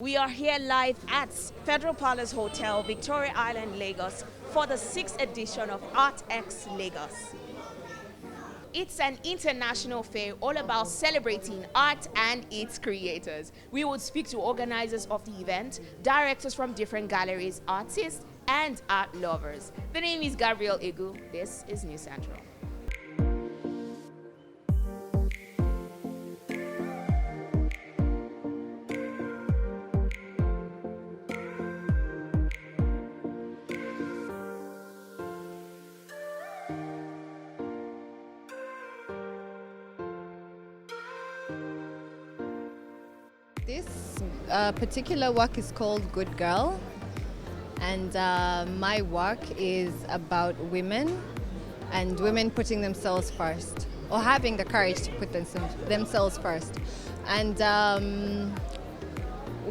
We are here live at Federal Palace Hotel, Victoria Island, Lagos, for the 6th edition of ArtX Lagos. It's an international fair all about celebrating art and its creators. We will speak to organizers of the event, directors from different galleries, artists, and art lovers. The name is Gabrielle Egwu. This is New Central. This particular work is called Good Girl, and my work is about women and women putting themselves first, or having the courage to put themselves first. And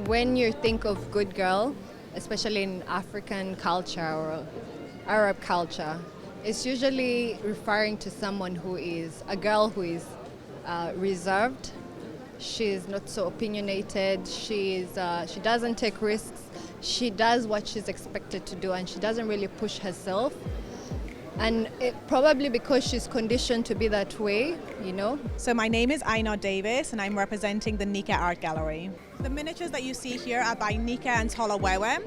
when you think of good girl, especially in African culture or Arab culture, it's usually referring to someone who is a girl who is reserved. She's not so opinionated. She doesn't take risks. She does what she's expected to do, and she doesn't really push herself. And probably because she's conditioned to be that way, you know. So my name is AINA DAVIES, and I'm representing the Nika Art Gallery. The miniatures that you see here are by Nika and Tola Wewe.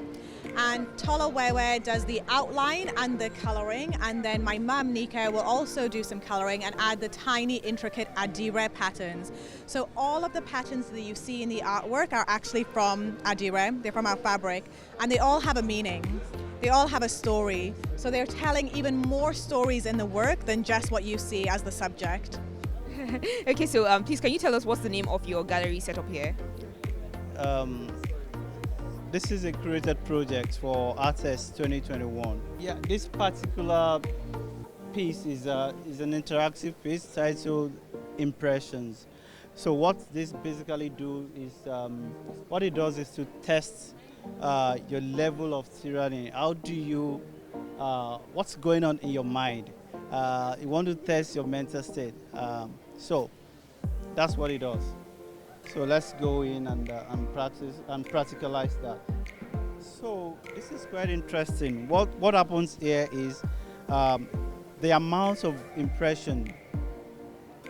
And Tola Wewe does the outline and the colouring, and then my mum Nika will also do some colouring and add the tiny intricate adire patterns. So all of the patterns that you see in the artwork are actually from adire, they're from our fabric, and they all have a meaning. They all have a story. So they're telling even more stories in the work than just what you see as the subject. Okay, so please can you tell us what's the name of your gallery set up here? This is a curated project for ArtX 2021. Yeah, this particular piece is an interactive piece titled Impressions. So what this basically do is, what it does is to test your level of tyranny. How do you, what's going on in your mind? You want to test your mental state. So that's what it does. So let's go in and practice and practicalize that. So this is quite interesting. What happens here is the amount of impression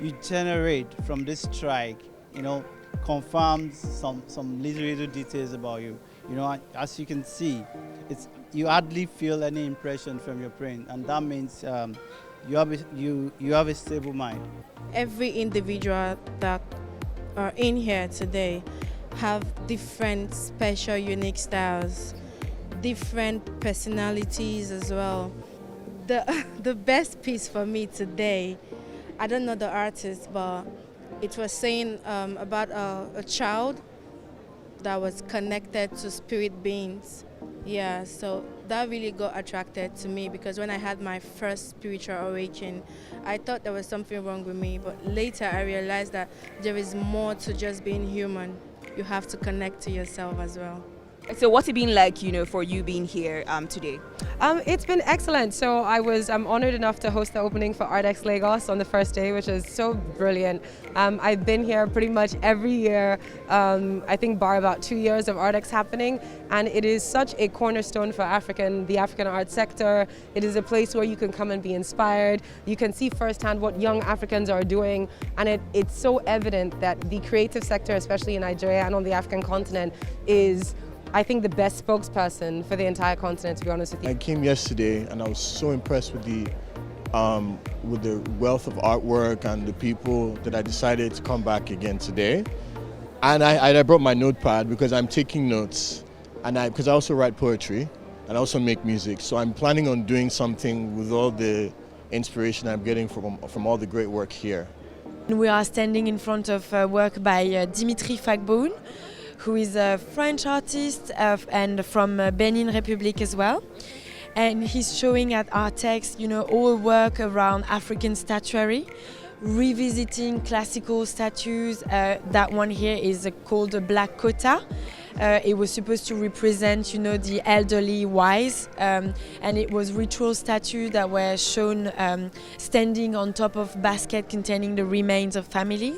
you generate from this strike, you know, confirms some little details about you. You know, as you can see, you hardly feel any impression from your brain, and that means you have a stable mind. Every individual that are in here today have different special unique styles, different personalities as well. The best piece for me today, I don't know the artist, but it was saying about a child that was connected to spirit beings. Yeah, so that really got attracted to me, because when I had my first spiritual awakening, I thought there was something wrong with me, but later I realized that there is more to just being human. You have to connect to yourself as well. So what's it been like, you know, for you being here today? It's been excellent. So I'm honored enough to host the opening for ArtX Lagos on the first day, which is so brilliant. I've been here pretty much every year, I think bar about 2 years of ArtX happening, and it is such a cornerstone for the African art sector. It is a place where you can come and be inspired. You can see firsthand what young Africans are doing, and it's so evident that the creative sector, especially in Nigeria and on the African continent, is, I think, the best spokesperson for the entire continent, to be honest with you. I came yesterday and I was so impressed with the wealth of artwork and the people that I decided to come back again today. And I brought my notepad because I'm taking notes, and because I also write poetry and I also make music. So I'm planning on doing something with all the inspiration I'm getting from all the great work here. We are standing in front of work by Dimitri Fagboun, who is a French artist and from Benin Republic as well. And he's showing at ArtX, you know, all work around African statuary, revisiting classical statues. That one here is called a black kota. It was supposed to represent, you know, the elderly wise, and it was ritual statues that were shown standing on top of basket containing the remains of family.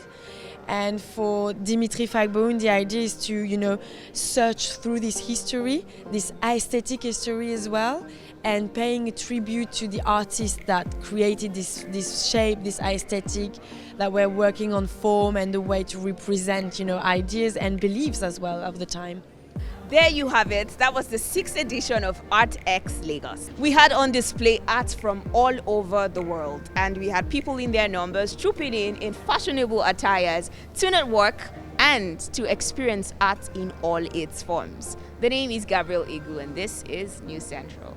And for Dimitri Fagboun, the idea is to, search through this history, this aesthetic history as well, and paying a tribute to the artists that created this shape, this aesthetic, that were working on form and the way to represent, ideas and beliefs as well of the time. There you have it. That was the 6th edition of ArtX Lagos. We had on display art from all over the world, and we had people in their numbers trooping in fashionable attires to network and to experience art in all its forms. The name is Gabrielle Egwu, and this is News Central.